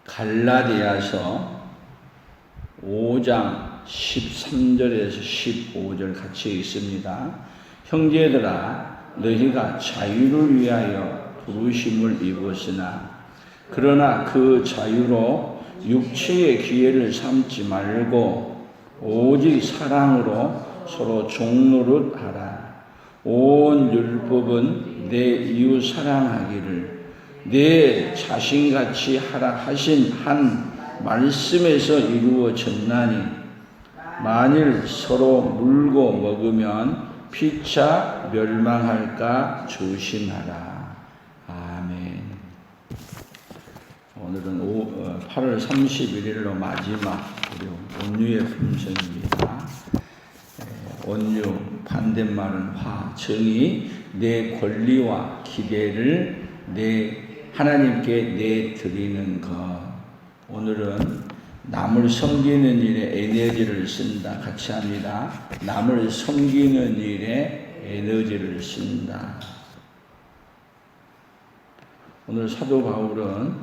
갈라디아서 5장 13절에서 15절 같이 있습니다. 형제들아, 너희가 자유를 위하여 부르심을 입었으나 그러나 그 자유로 육체의 기회를 삼지 말고 오직 사랑으로 서로 종노릇하라. 온 율법은 내 이웃 사랑하기를 내 자신같이 하라 하신 한 말씀에서 이루어졌나니 만일 서로 물고 먹으면 피차 멸망할까 조심하라. 아멘. 오늘은 8월 31일로 마지막 우리 온유의 품성입니다. 온유 반대말은 화, 정의, 내 권리와 기대를 하나님께 내드리는 것. 오늘은 남을 섬기는 일에 에너지를 쓴다. 같이 합니다. 남을 섬기는 일에 에너지를 쓴다. 오늘 사도 바울은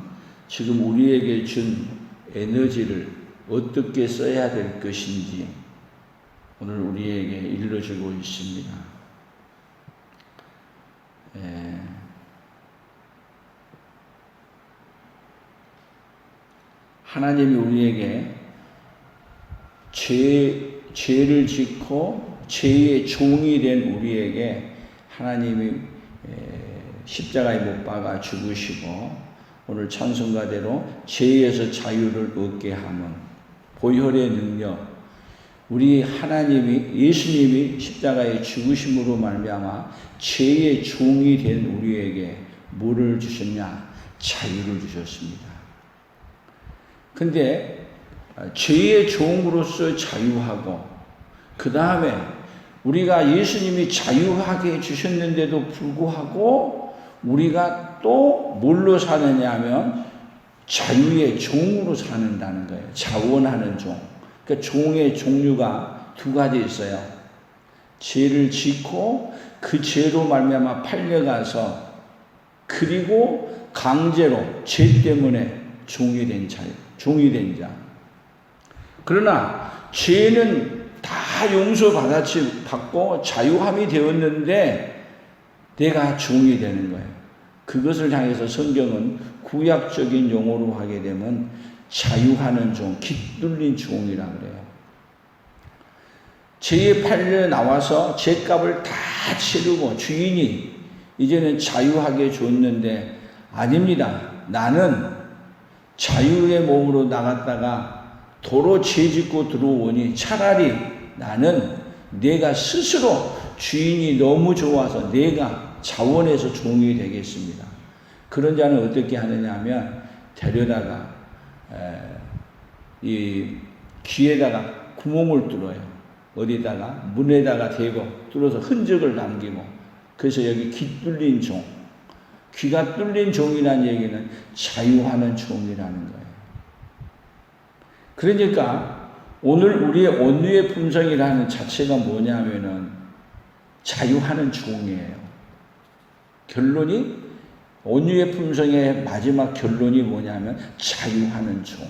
지금 우리에게 준 에너지를 어떻게 써야 될 것인지 오늘 우리에게 일러주고 있습니다. 하나님이 우리에게 죄를 짓고 죄의 종이 된 우리에게 하나님이 십자가에 못 박아 죽으시고 오늘 찬송가대로 죄에서 자유를 얻게 하는 보혈의 능력, 우리 하나님이 예수님이 십자가에 죽으심으로 말미암아 죄의 종이 된 우리에게 뭐를 주셨냐? 자유를 주셨습니다. 근데 죄의 종으로서 자유하고 그 다음에 우리가 예수님이 자유하게 해주셨는데도 불구하고 우리가 또 뭘로 사느냐 하면 자유의 종으로 사는다는 거예요. 자원하는 종. 그러니까 종의 종류가 두 가지 있어요. 죄를 짓고 그 죄로 말미암아 팔려가서 그리고 강제로 죄 때문에 종이 된 자. 그러나 죄는 다 용서받고 자유함이 되었는데 내가 종이 되는 거예요. 그것을 향해서 성경은 구약적인 용어로 하게 되면 자유하는 종, 깃들린 종이라 그래요. 죄에 팔려 나와서 죄값을 다 치르고 주인이 이제는 자유하게 줬는데 아닙니다. 나는 자유의 몸으로 나갔다가 도로 죄짓고 들어오니 차라리 나는 내가 스스로 주인이 너무 좋아서 내가 자원해서 종이 되겠습니다. 그런 자는 어떻게 하느냐 하면 데려다가 이 귀에다가 구멍을 뚫어요. 어디다가 문에다가 대고 뚫어서 흔적을 남기고 그래서 여기 귀 뚫린 종. 귀가 뚫린 종이라는 얘기는 자유하는 종이라는 거예요. 그러니까 오늘 우리의 온유의 품성이라는 자체가 뭐냐면은 자유하는 종이에요. 결론이 온유의 품성의 마지막 결론이 뭐냐면 자유하는 종.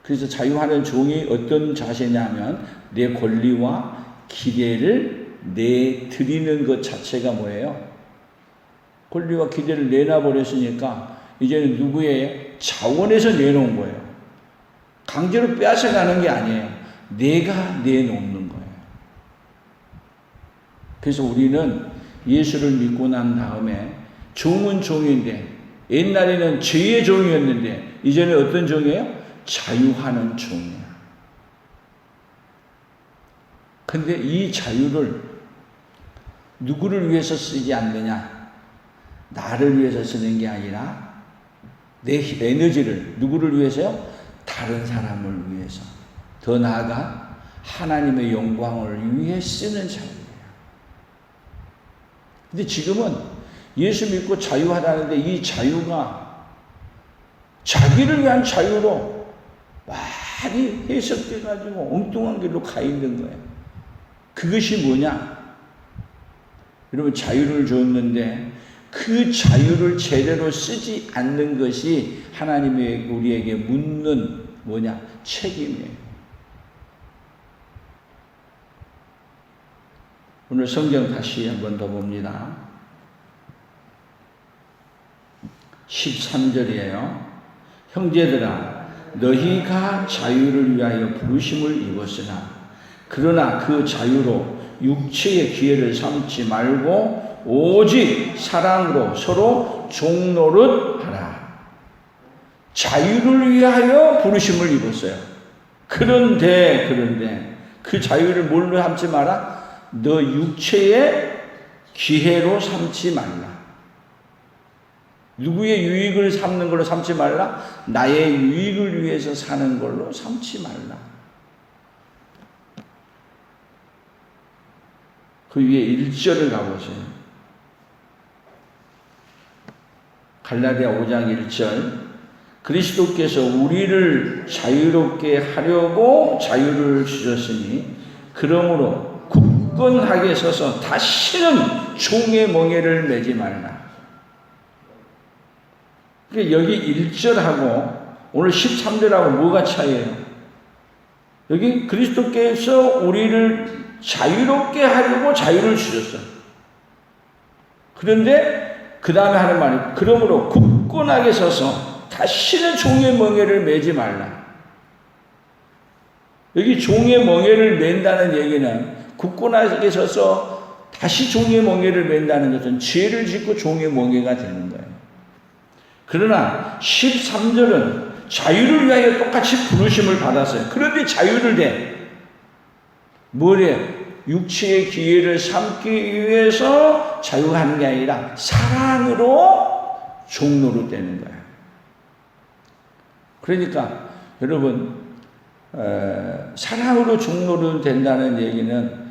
그래서 자유하는 종이 어떤 자세냐면 내 권리와 기대를 내드리는 것 자체가 뭐예요? 권리와 기대를 내놔버렸으니까 이제는 누구의 자원에서 내놓은 거예요. 강제로 빼앗아가는 게 아니에요. 내가 내놓는 거예요. 그래서 우리는 예수를 믿고 난 다음에 종은 종인데 옛날에는 죄의 종이었는데 이제는 어떤 종이에요? 자유하는 종이에요. 근데 이 자유를 누구를 위해서 쓰지 않느냐? 나를 위해서 쓰는 게 아니라 내 에너지를 누구를 위해서요? 다른 사람을 위해서. 더 나아가 하나님의 영광을 위해 쓰는 자유예요. 근데 지금은 예수 믿고 자유하다는데 이 자유가 자기를 위한 자유로 많이 해석돼가지고 엉뚱한 길로 가 있는 거예요. 그것이 뭐냐? 여러분 자유를 줬는데 그 자유를 제대로 쓰지 않는 것이 하나님의 우리에게 묻는 뭐냐? 책임이에요. 오늘 성경 다시 한 번 더 봅니다. 13절이에요. 형제들아, 너희가 자유를 위하여 부르심을 입었으나 그러나 그 자유로 육체의 기회를 삼지 말고 오직 사랑으로 서로 종노릇하라. 자유를 위하여 부르심을 입었어요. 그런데 그 자유를 뭘로 삼지 마라? 너 육체의 기회로 삼지 말라. 누구의 유익을 삼는 걸로 삼지 말라. 나의 유익을 위해서 사는 걸로 삼지 말라. 그 위에 1절을 가보세요. 갈라디아 5장 1절. 그리스도께서 우리를 자유롭게 하려고 자유를 주셨으니 그러므로 굳건하게 서서 다시는 종의 멍에를 매지 말라. 여기 1절하고 오늘 13절하고 뭐가 차이예요? 여기 그리스도께서 우리를 자유롭게 하려고 자유를 주셨어요. 그런데 그 다음에 하는 말이 그러므로 굳건하게 서서 다시는 종의 멍에를 매지 말라. 여기 종의 멍에를 맨다는 얘기는 굳건하게 서서 다시 종의 멍에를 맨다는 것은 죄를 짓고 종의 멍에가 되는 거예요. 그러나 13절은 자유를 위하여 똑같이 부르심을 받았어요. 그런데 자유를 뭐래? 육체의 기회를 삼기 위해서 자유하는 게 아니라 사랑으로 종로로 되는 거예요. 그러니까 여러분 사랑으로 종로로 된다는 얘기는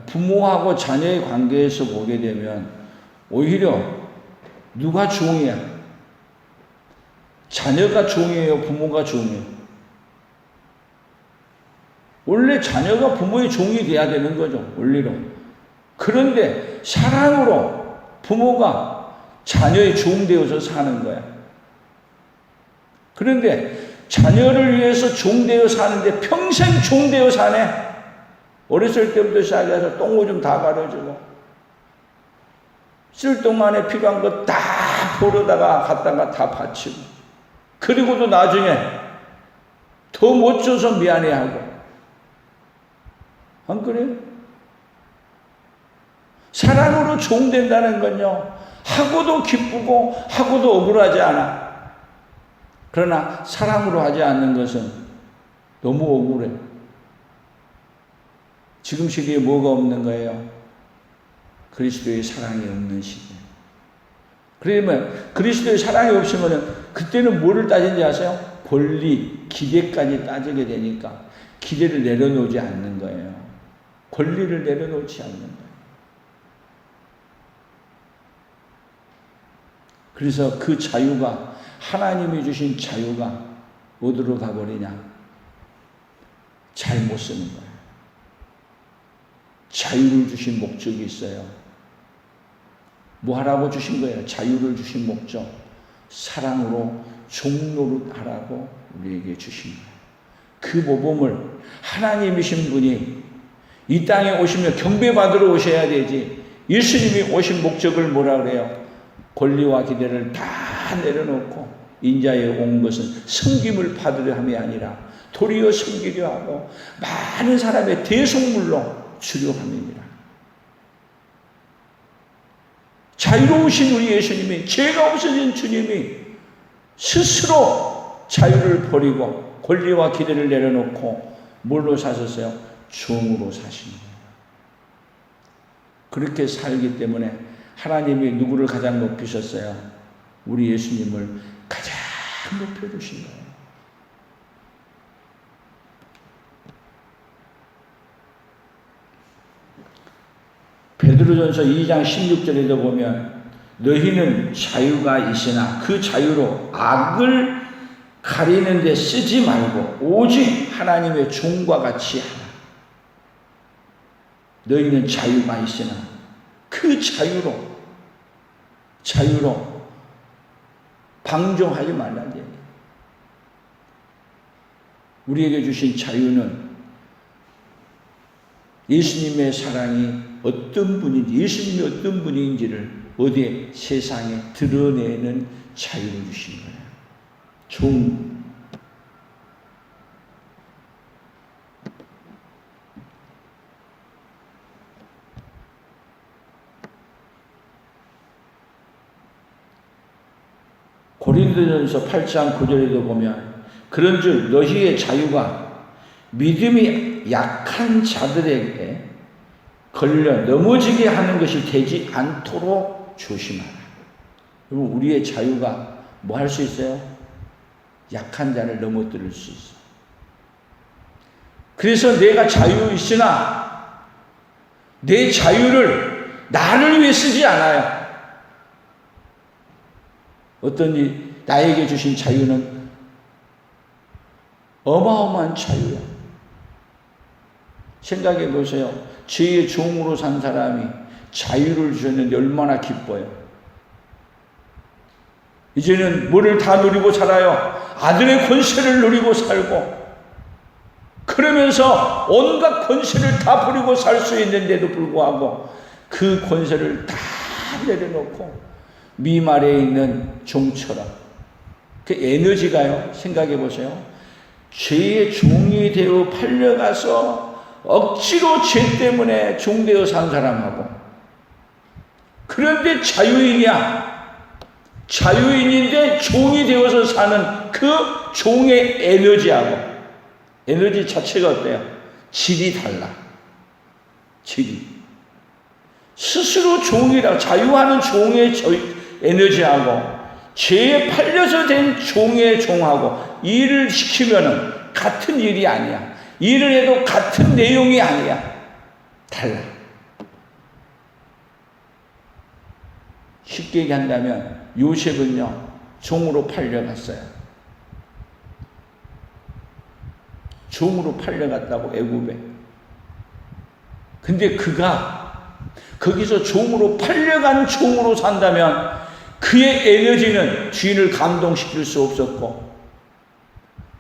부모하고 자녀의 관계에서 보게 되면 오히려 누가 종이야? 자녀가 종이에요? 부모가 종이에요? 원래 자녀가 부모의 종이 돼야 되는 거죠. 원리로. 그런데 사랑으로 부모가 자녀의 종 되어서 사는 거야. 그런데 자녀를 위해서 종 되어 사는데 평생 종 되어 사네. 어렸을 때부터 시작해서 똥오줌 다 가려주고 쓸 동안에 필요한 거 다 보러다가 갖다가 다 바치고 그리고도 나중에 더 못 줘서 미안해하고 안 그래요? 사랑으로 종된다는 건요 하고도 기쁘고 하고도 억울하지 않아. 그러나 사랑으로 하지 않는 것은 너무 억울해. 지금 시기에 뭐가 없는 거예요? 그리스도의 사랑이 없는 시기에. 그러면 그리스도의 사랑이 없으면 그때는 뭐를 따지는지 아세요? 권리, 기대까지 따지게 되니까 기대를 내려놓지 않는 거예요. 권리를 내려놓지 않는 거예요. 그래서 그 자유가 하나님이 주신 자유가 어디로 가버리냐? 잘못 쓰는 거예요. 자유를 주신 목적이 있어요. 뭐 하라고 주신 거예요? 자유를 주신 목적. 사랑으로 종노릇 하라고 우리에게 주신 거예요. 그 모범을 하나님이신 분이 이 땅에 오시면 경배받으러 오셔야 되지. 예수님이 오신 목적을 뭐라 그래요? 권리와 기대를 다 내려놓고 인자에 온 것은 섬김을 받으려 함이 아니라 도리어 섬기려 하고 많은 사람의 대속물로 주려 함입니다. 자유로우신 우리 예수님이, 죄가 없어진 주님이 스스로 자유를 버리고 권리와 기대를 내려놓고 뭘로 사셨어요? 종으로 사신 거예요. 그렇게 살기 때문에 하나님이 누구를 가장 높이셨어요? 우리 예수님을 가장 높여주신 거예요. 베드로전서 2장 16절에도 보면 너희는 자유가 있으나 그 자유로 악을 가리는 데 쓰지 말고 오직 하나님의 종과 같이 하라. 너희는 자유가 있으나 그 자유로 자유로 방종하지 말라는 얘기예요. 우리에게 주신 자유는 예수님의 사랑이 어떤 분인지, 예수님이 어떤 분인지를 어디에 세상에 드러내는 자유를 주신 거예요. 고린도전서 8장 9절에도 보면 그런즉 너희의 자유가 믿음이 약한 자들에게 걸려 넘어지게 하는 것이 되지 않도록 조심하라. 그리고 우리의 자유가 뭐 할 수 있어요? 약한 자를 넘어뜨릴 수 있어요. 그래서 내가 자유 있으나 내 자유를 나를 위해 쓰지 않아요. 어떤 나에게 주신 자유는 어마어마한 자유야. 생각해 보세요. 죄의 종으로 산 사람이 자유를 주셨는데 얼마나 기뻐요. 이제는 뭐를 다 누리고 살아요. 아들의 권세를 누리고 살고, 그러면서 온갖 권세를 다 부리고 살 수 있는데도 불구하고 그 권세를 다 내려놓고 미말에 있는 종처럼, 그 에너지가요, 생각해 보세요. 죄의 종이 되어 팔려가서 억지로 죄 때문에 종되어 산 사람하고, 그런데 자유인인데 종이 되어서 사는 그 종의 에너지하고, 에너지 자체가 어때요? 질이 달라. 질이. 스스로 종이라 자유하는 종의 에너지하고 죄에 팔려서 된 종의 종하고 일을 시키면은 같은 일이 아니야. 일을 해도 같은 내용이 아니야. 달라. 쉽게 얘기한다면 요셉은요, 종으로 팔려갔어요. 종으로 팔려갔다고, 애굽에. 근데 그가 거기서 종으로 팔려간 종으로 산다면 그의 에너지는 주인을 감동시킬 수 없었고,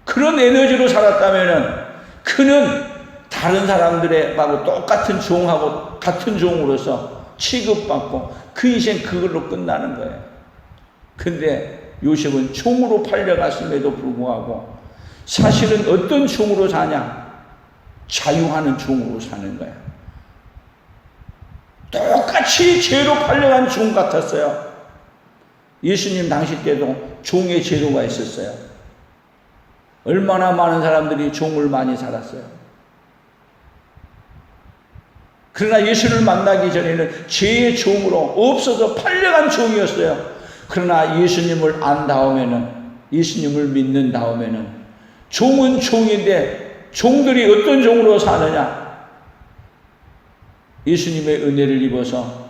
그런 에너지로 살았다면 그는 다른 사람들하고 똑같은 종하고 같은 종으로서 취급받고 그 인생 그걸로 끝나는 거예요. 근데 요셉은 종으로 팔려갔음에도 불구하고 사실은 어떤 종으로 사냐? 자유하는 종으로 사는 거야. 똑같이 죄로 팔려간 종 같았어요. 예수님 당시 때도 종의 제도가 있었어요. 얼마나 많은 사람들이 종을 많이 살았어요. 그러나 예수를 만나기 전에는 죄의 종으로 없어서 팔려간 종이었어요. 그러나 예수님을 안 다음에는, 예수님을 믿는 다음에는 종은 종인데 종들이 어떤 종으로 사느냐? 예수님의 은혜를 입어서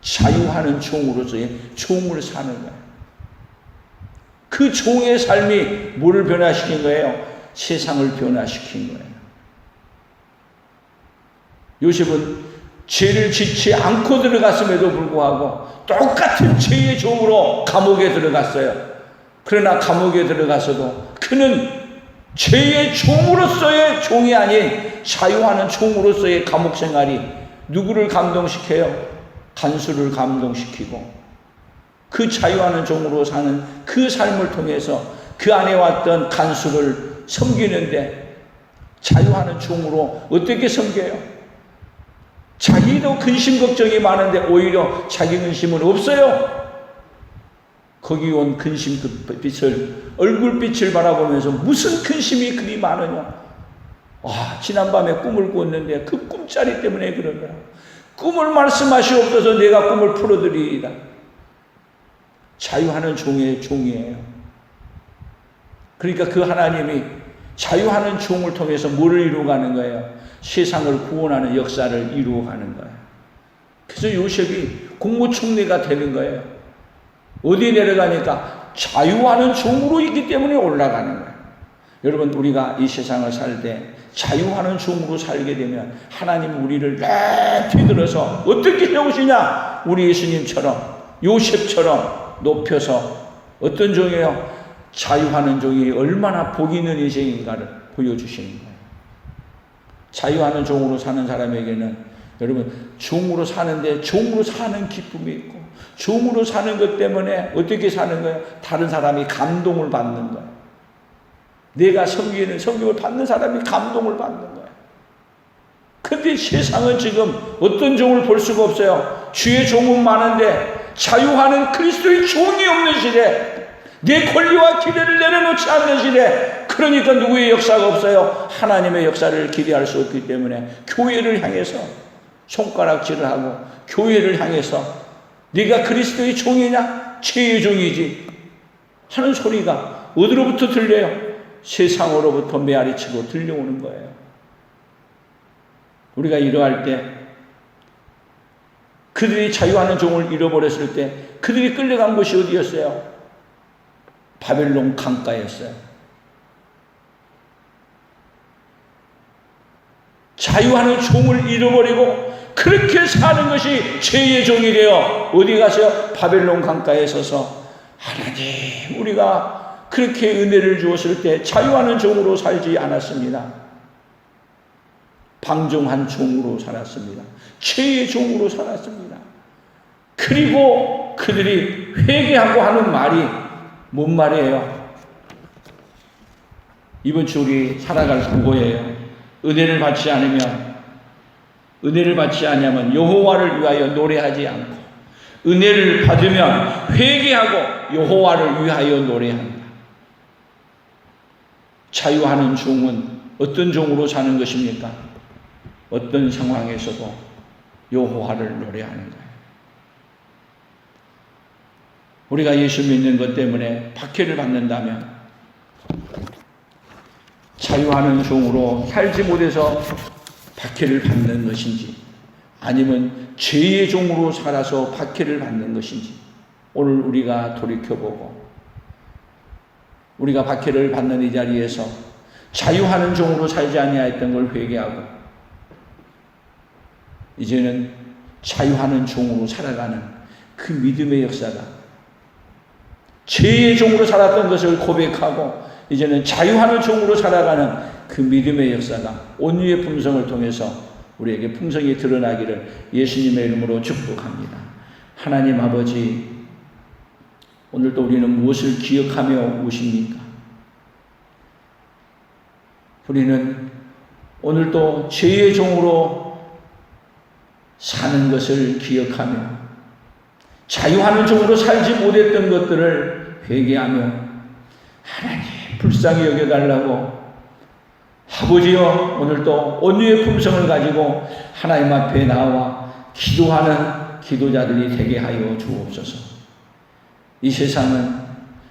자유하는 종으로서의 종을 사는 거예요. 그 종의 삶이 뭐를 변화시킨 거예요? 세상을 변화시킨 거예요. 요셉은 죄를 짓지 않고 들어갔음에도 불구하고 똑같은 죄의 종으로 감옥에 들어갔어요. 그러나 감옥에 들어가서도 그는 죄의 종으로서의 종이 아닌 자유하는 종으로서의 감옥 생활이 누구를 감동시켜요? 간수를 감동시키고, 그 자유하는 종으로 사는 그 삶을 통해서 그 안에 왔던 간수를 섬기는데, 자유하는 종으로 어떻게 섬겨요? 자기도 근심 걱정이 많은데 오히려 자기 근심은 없어요. 거기 온 근심 그 빛을, 얼굴빛을 바라보면서 무슨 근심이 그리 많으냐? 지난밤에 꿈을 꿨는데 그 꿈자리 때문에 그런 거야. 꿈을 말씀하시옵소서 내가 꿈을 풀어드리이다. 자유하는 종의 종이에요. 그러니까 그 하나님이 자유하는 종을 통해서 뭐를 이루어가는 거예요? 세상을 구원하는 역사를 이루어가는 거예요. 그래서 요셉이 국무총리가 되는 거예요. 어디 내려가니까 자유하는 종으로 있기 때문에 올라가는 거예요. 여러분, 우리가 이 세상을 살 때 자유하는 종으로 살게 되면 하나님은 우리를 뒤들어서 어떻게 해오시냐? 우리 예수님처럼 요셉처럼 높여서 어떤 종이에요? 자유하는 종이 얼마나 복 있는 인생인가를 보여주시는 거예요. 자유하는 종으로 사는 사람에게는 여러분 종으로 사는데 종으로 사는 기쁨이 있고 종으로 사는 것 때문에 어떻게 사는 거예요? 다른 사람이 감동을 받는 거예요. 내가 섬기는 섬김을 받는 사람이 감동을 받는 거예요. 근데 세상은 지금 어떤 종을 볼 수가 없어요. 주의 종은 많은데 자유하는 그리스도의 종이 없는 시대, 내 권리와 기대를 내려놓지 않는 시대, 그러니까 누구의 역사가 없어요. 하나님의 역사를 기대할 수 없기 때문에 교회를 향해서 손가락질을 하고 교회를 향해서 네가 그리스도의 종이냐? 죄의 종이지 하는 소리가 어디로부터 들려요? 세상으로부터 메아리치고 들려오는 거예요. 우리가 이러할 때 그들이 자유하는 종을 잃어버렸을 때 그들이 끌려간 곳이 어디였어요? 바벨론 강가였어요. 자유하는 종을 잃어버리고 그렇게 사는 것이 죄의 종이 되어 어디 가세요? 바벨론 강가에 서서 하나님 우리가 그렇게 은혜를 주었을 때 자유하는 종으로 살지 않았습니다. 방종한 종으로 살았습니다. 죄의 종으로 살았습니다. 그리고 그들이 회개하고 하는 말이 뭔 말이에요? 이번 주 우리 살아갈 그거예요. 은혜를 받지 않으면 여호와를 위하여 노래하지 않고 은혜를 받으면 회개하고 여호와를 위하여 노래한다. 자유하는 종은 어떤 종으로 사는 것입니까? 어떤 상황에서도 여호와를 노래하는 거예요. 우리가 예수 믿는 것 때문에 박해를 받는다면 자유하는 종으로 살지 못해서 박해를 받는 것인지 아니면 죄의 종으로 살아서 박해를 받는 것인지 오늘 우리가 돌이켜보고 우리가 박해를 받는 이 자리에서 자유하는 종으로 살지 아니하였던 걸 회개하고 이제는 자유하는 종으로 살아가는 그 믿음의 역사가 죄의 종으로 살았던 것을 고백하고 이제는 자유하는 종으로 살아가는 그 믿음의 역사가 온유의 품성을 통해서 우리에게 풍성히 드러나기를 예수님의 이름으로 축복합니다. 하나님 아버지, 오늘도 우리는 무엇을 기억하며 오십니까? 우리는 오늘도 죄의 종으로 사는 것을 기억하며 자유하는 종으로 살지 못했던 것들을 회개하며 하나님 불쌍히 여겨달라고 아버지여 오늘도 온유의 품성을 가지고 하나님 앞에 나와 기도하는 기도자들이 되게 하여 주옵소서. 이 세상은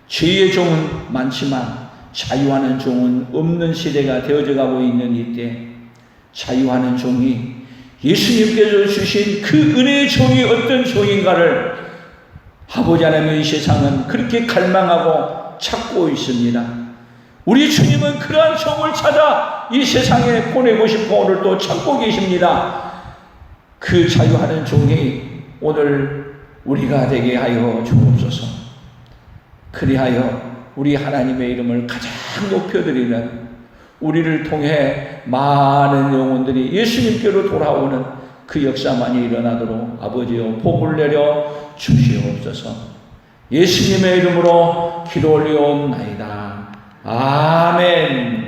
죄의 종은 많지만 자유하는 종은 없는 시대가 되어져 가고 있는 이때 자유하는 종이 예수님께서 주신 그 은혜의 종이 어떤 종인가를 아버지 하나님 이 세상은 그렇게 갈망하고 찾고 있습니다. 우리 주님은 그러한 종을 찾아 이 세상에 보내고 싶어 오늘도 찾고 계십니다. 그 자유하는 종이 오늘 우리가 되게 하여 주옵소서. 그리하여 우리 하나님의 이름을 가장 높여드리는 우리를 통해 많은 영혼들이 예수님께로 돌아오는 그 역사만이 일어나도록 아버지여 복을 내려 주시옵소서. 예수님의 이름으로 기도 올리옵나이다. 아멘.